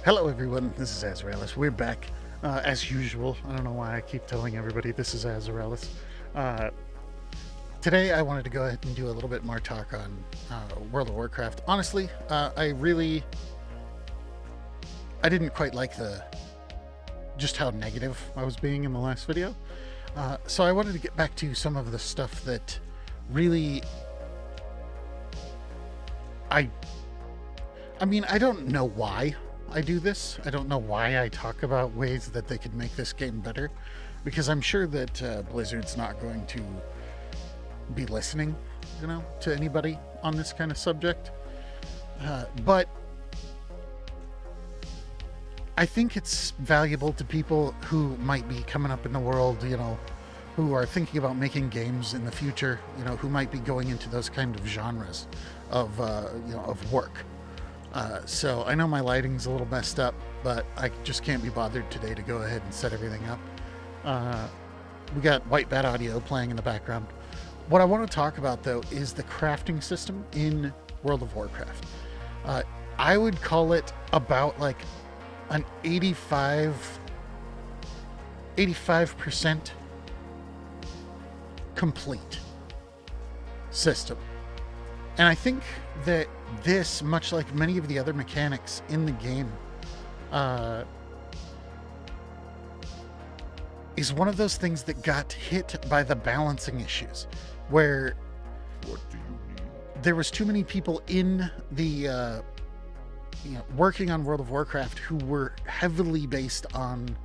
Hello everyone, this is Azraelis. We're back as usual. I don't know why I keep telling everybody this is Azraelis. Uh, Today I wanted to go ahead and do a little bit more talk on World of Warcraft. Honestly, I didn't quite like just how negative I was being in the last video. So I wanted to get back to some of the stuff that really I mean, I don't know why I do this. I don't know why I talk about ways that they could make this game better, because I'm sure that Blizzard's not going to be listening, to anybody on this kind of subject. But I think it's valuable to people who might be coming up in the world, who are thinking about making games in the future, who might be going into those kind of genres of, of work. So I know my lighting's a little messed up, but I just can't be bothered today to go ahead and set everything up. We got White Bat audio playing in the background. What I want to talk about, though, is the crafting system in World of Warcraft. I would call it about like an 85% complete system. And I think that this, much like many of the other mechanics in the game, is one of those things that got hit by the balancing issues, where there was too many people in the working on World of Warcraft who were heavily based on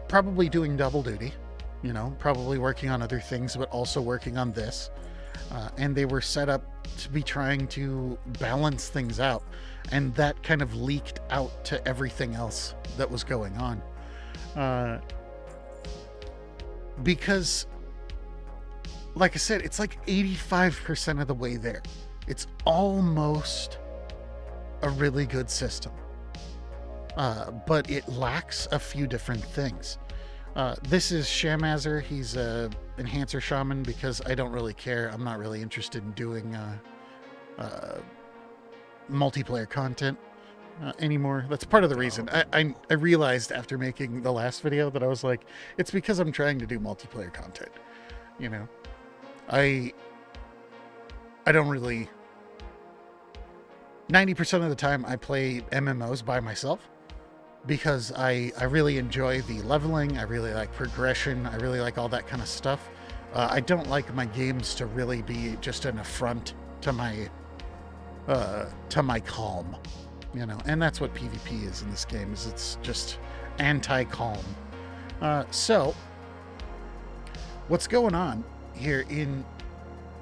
probably doing double duty, probably working on other things, but also working on this. And they were set up to be trying to balance things out. And that kind of leaked out to everything else that was going on. Because, like I said, it's like 85% of the way there. It's almost a really good system. But it lacks a few different things. This is Shamazer. He's a enhancer shaman because I don't really care. I'm not really interested in doing multiplayer content anymore. That's part of the reason. I realized after making the last video that I was like, it's because I'm trying to do multiplayer content. I don't really... 90% of the time I play MMOs by myself, because I really enjoy the leveling. I really like progression. I really like all that kind of stuff. I don't like my games to really be just an affront to my calm, and that's what PvP is in this game. Is it's just anti-calm. So what's going on here in,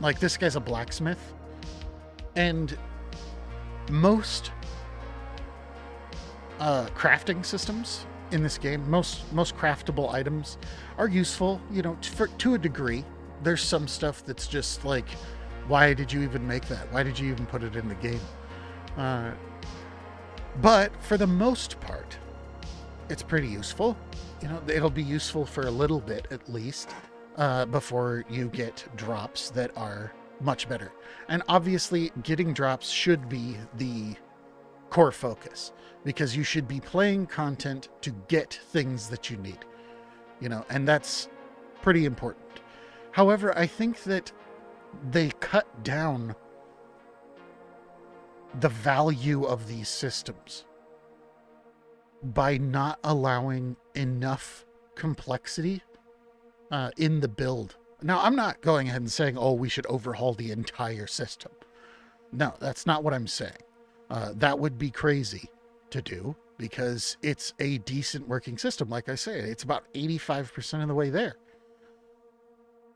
like, this guy's a blacksmith, and most crafting systems in this game, most craftable items are useful, to a degree. There's some stuff that's just like, why did you even make that? Why did you even put it in the game? But for the most part, it's pretty useful. It'll be useful for a little bit at least, before you get drops that are much better. And obviously getting drops should be the core focus, because you should be playing content to get things that you need, and that's pretty important. However, I think that they cut down the value of these systems by not allowing enough complexity in the build. Now, I'm not going ahead and saying, oh, we should overhaul the entire system. No, that's not what I'm saying. That would be crazy to do, because it's a decent working system. Like I say, it's about 85% of the way there.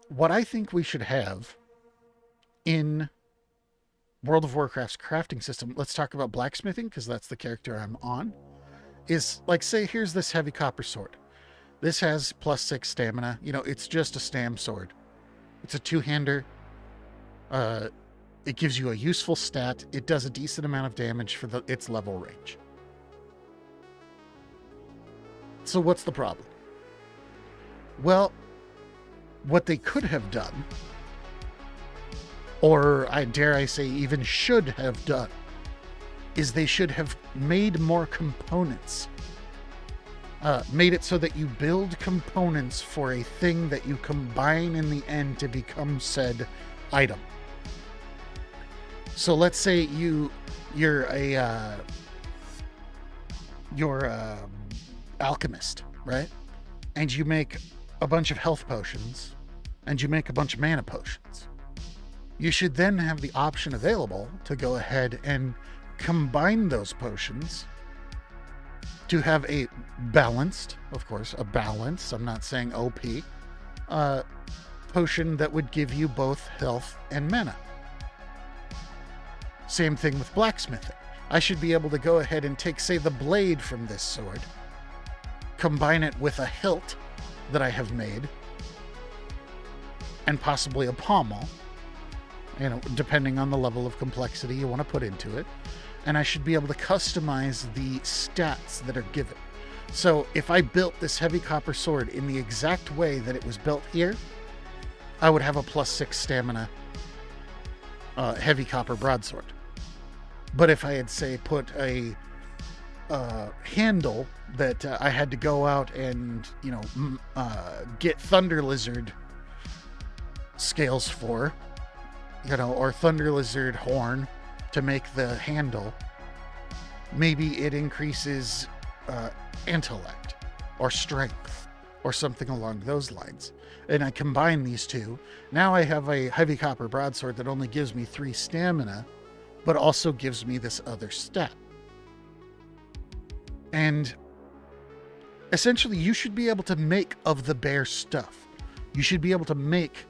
What I think we should have in World of Warcraft's crafting system, let's talk about blacksmithing, because that's the character I'm on, is like, say, here's this heavy copper sword. This has +6 stamina. It's just a stam sword. It's a two-hander. It gives you a useful stat. It does a decent amount of damage for its level range. So what's the problem? Well, what they could have done, or I dare I say even should have done, is they should have made more components. Made it so that you build components for a thing that you combine in the end to become said item. So let's say you're a alchemist, right? And you make a bunch of health potions, and you make a bunch of mana potions. You should then have the option available to go ahead and combine those potions to have a balanced, of course, a balance, I'm not saying OP, potion that would give you both health and mana. Same thing with blacksmithing. I should be able to go ahead and take, say, the blade from this sword, combine it with a hilt that I have made, and possibly a pommel, depending on the level of complexity you want to put into it. And I should be able to customize the stats that are given. So if I built this heavy copper sword in the exact way that it was built here, I would have a +6 stamina heavy copper broadsword. But if I had, say, put a handle that I had to go out and, get Thunder Lizard scales for, or Thunder Lizard horn to make the handle, maybe it increases intellect or strength or something along those lines. And I combine these two. Now I have a heavy copper broadsword that only gives me 3 stamina, but also gives me this other stat. And essentially, you should be able to make of the bear stuff. You should be able to make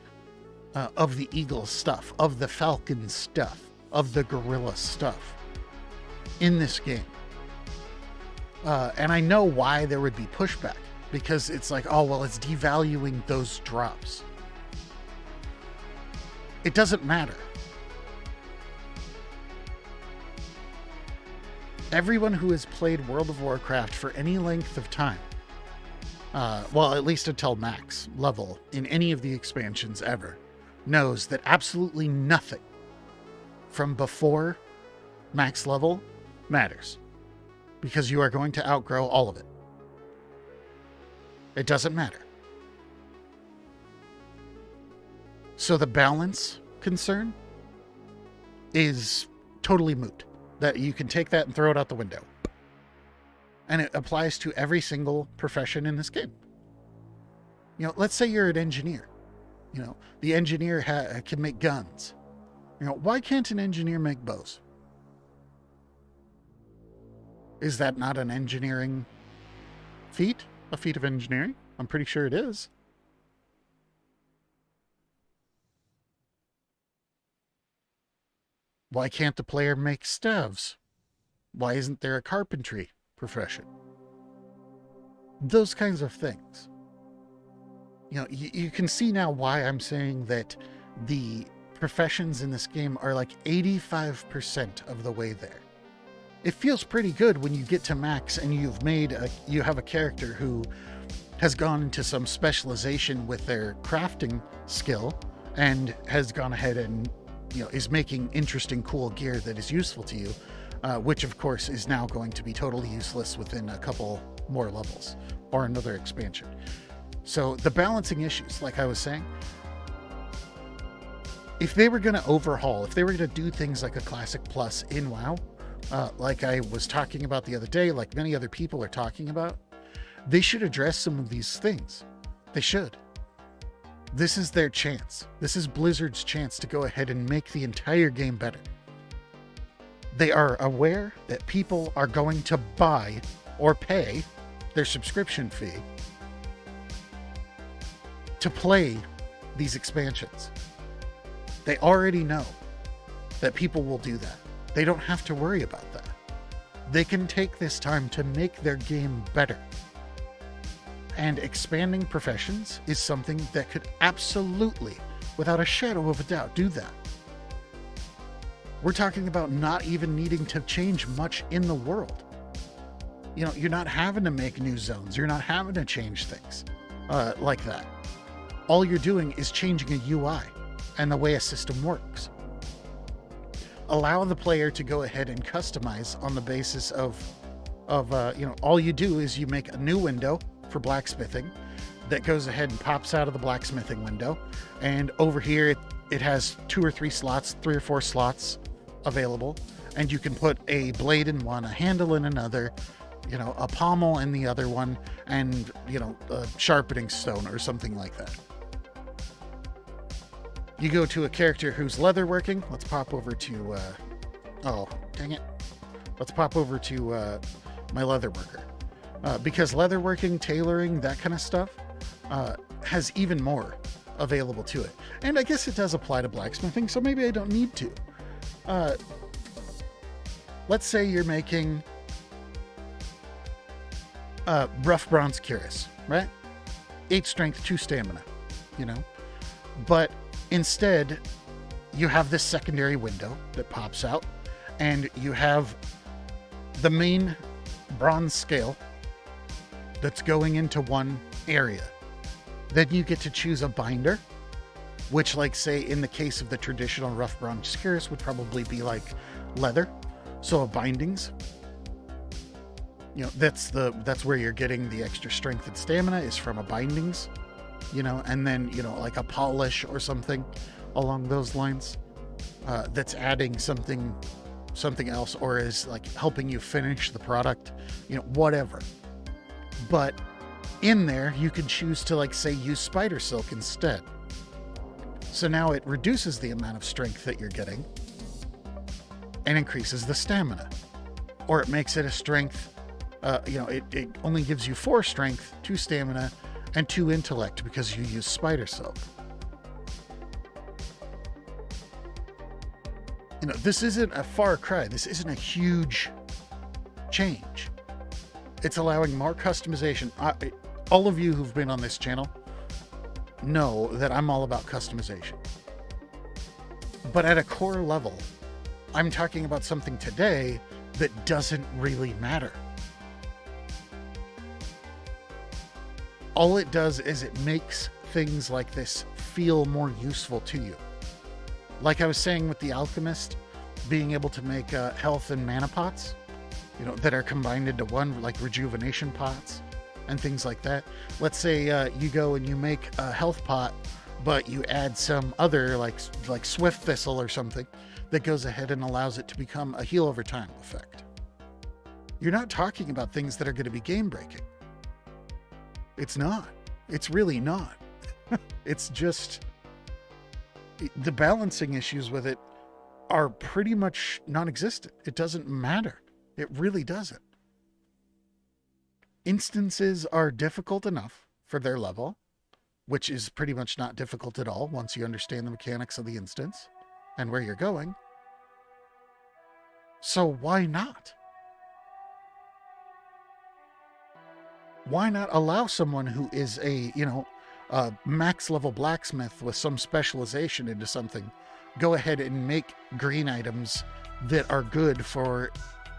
of the eagle stuff, of the falcon stuff, of the gorilla stuff in this game. And I know why there would be pushback, because it's like, oh, well, it's devaluing those drops. It doesn't matter. Everyone who has played World of Warcraft for any length of time, well, at least until max level in any of the expansions ever, knows that absolutely nothing from before max level matters, because you are going to outgrow all of it. It doesn't matter. So the balance concern is totally moot. That you can take that and throw it out the window. And it applies to every single profession in this game. Let's say you're an engineer. The engineer can make guns. Why can't an engineer make bows? Is that not an engineering feat? A feat of engineering? I'm pretty sure it is. Why can't the player make staves? Why isn't there a carpentry profession? Those kinds of things. You can see now why I'm saying that the professions in this game are like 85% of the way there. It feels pretty good when you get to max and you have a character who has gone into some specialization with their crafting skill and has gone ahead and is making interesting, cool gear that is useful to you, which of course is now going to be totally useless within a couple more levels or another expansion. So the balancing issues, like I was saying, if they were going to overhaul, if they were going to do things like a Classic Plus in WoW, like I was talking about the other day, like many other people are talking about, they should address some of these things. They should. This is their chance. This is Blizzard's chance to go ahead and make the entire game better. They are aware that people are going to buy or pay their subscription fee to play these expansions. They already know that people will do that. They don't have to worry about that. They can take this time to make their game better. And expanding professions is something that could absolutely, without a shadow of a doubt, do that. We're talking about not even needing to change much in the world. You're not having to make new zones. You're not having to change things like that. All you're doing is changing a UI and the way a system works. allow the player to go ahead and customize on the basis of all you do is you make a new window for blacksmithing that goes ahead and pops out of the blacksmithing window. And over here, it has 2 or 3 slots, 3 or 4 slots available. And you can put a blade in one, a handle in another, a pommel in the other one, and, a sharpening stone or something like that. You go to a character who's leatherworking. Let's pop over to, oh, dang it. Let's pop over to my leatherworker. Because leatherworking, tailoring, that kind of stuff has even more available to it. And I guess it does apply to blacksmithing, so maybe I don't need to. Let's say you're making rough bronze cuirass, right? 8 strength, 2 stamina, But instead, you have this secondary window that pops out, and you have the main bronze scale that's going into one area. Then you get to choose a binder, which, like, say, in the case of the traditional rough bronze cuirass, would probably be like leather. So a bindings, that's where you're getting the extra strength and stamina, is from a bindings, and then, like a polish or something along those lines, that's adding something else, or is like helping you finish the product, whatever. But in there, you can choose to, like, say, use spider silk instead. So now it reduces the amount of strength that you're getting and increases the stamina. Or it makes it a strength, it only gives you 4 strength, 2 stamina, and 2 intellect because you use spider silk. This isn't a far cry. This isn't a huge change. It's allowing more customization. All of you who've been on this channel know that I'm all about customization. But at a core level, I'm talking about something today that doesn't really matter. All it does is it makes things like this feel more useful to you. Like I was saying with the alchemist, being able to make health and mana pots, that are combined into one, like rejuvenation pots and things like that. Let's say you go and you make a health pot, but you add some other, like swift thistle or something, that goes ahead and allows it to become a heal over time effect. You're not talking about things that are going to be game breaking. It's not. It's really not. It's just the balancing issues with it are pretty much non-existent. It doesn't matter. It really doesn't. Instances are difficult enough for their level, which is pretty much not difficult at all once you understand the mechanics of the instance and where you're going. So why not? Why not allow someone who is a max level blacksmith with some specialization into something, go ahead and make green items that are good for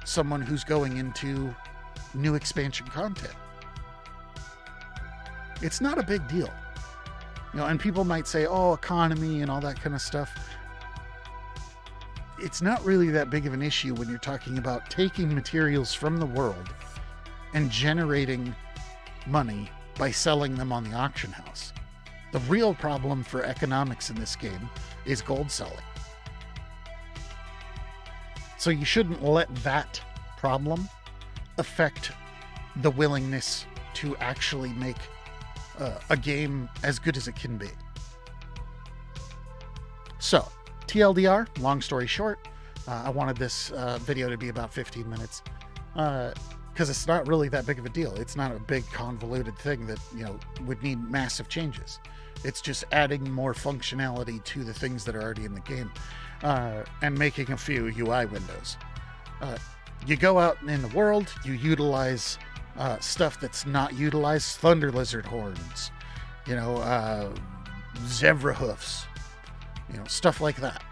someone who's going into new expansion content? It's not a big deal. And people might say, oh, economy and all that kind of stuff. It's not really that big of an issue when you're talking about taking materials from the world and generating money by selling them on the auction house. The real problem for economics in this game is gold selling. So you shouldn't let that problem affect the willingness to actually make a game as good as it can be. So, TLDR, long story short, I wanted this video to be about 15 minutes because it's not really that big of a deal. It's not a big convoluted thing that, would need massive changes. It's just adding more functionality to the things that are already in the game and making a few UI windows. You go out in the world, you utilize stuff that's not utilized, thunder lizard horns, zebra hoofs, stuff like that.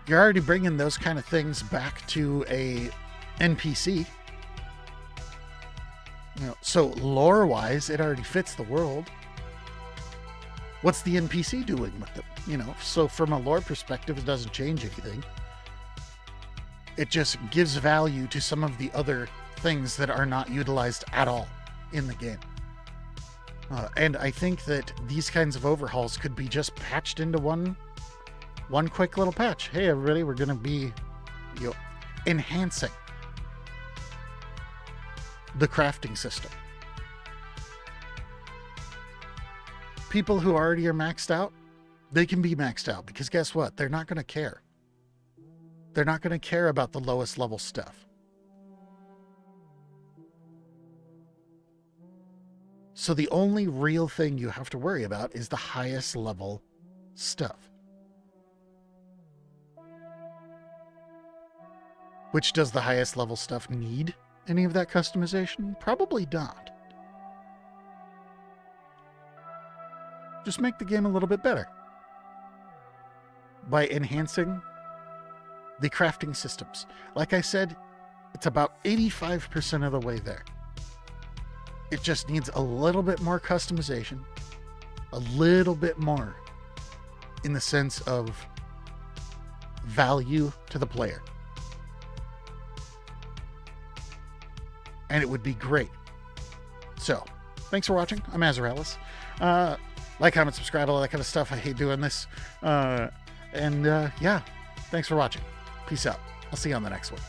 You're already bringing those kind of things back to a NPC. So lore-wise, it already fits the world. What's the NPC doing with them? So from a lore perspective, it doesn't change anything. It just gives value to some of the other things that are not utilized at all in the game. And I think that these kinds of overhauls could be just patched into one quick little patch. Hey, everybody, we're going to be enhancing the crafting system. People who already are maxed out, they can be maxed out, because guess what? They're not going to care. They're not going to care about the lowest level stuff. So the only real thing you have to worry about is the highest level stuff. Which, does the highest level stuff need any of that customization? Probably not. Just make the game a little bit better by enhancing the crafting systems. Like I said, it's about 85% of the way there. It just needs a little bit more customization, a little bit more in the sense of value to the player. And it would be great. So, thanks for watching. I'm Azraelis. Like, comment, subscribe, all that kind of stuff. I hate doing this. Yeah, thanks for watching. Peace out. I'll see you on the next one.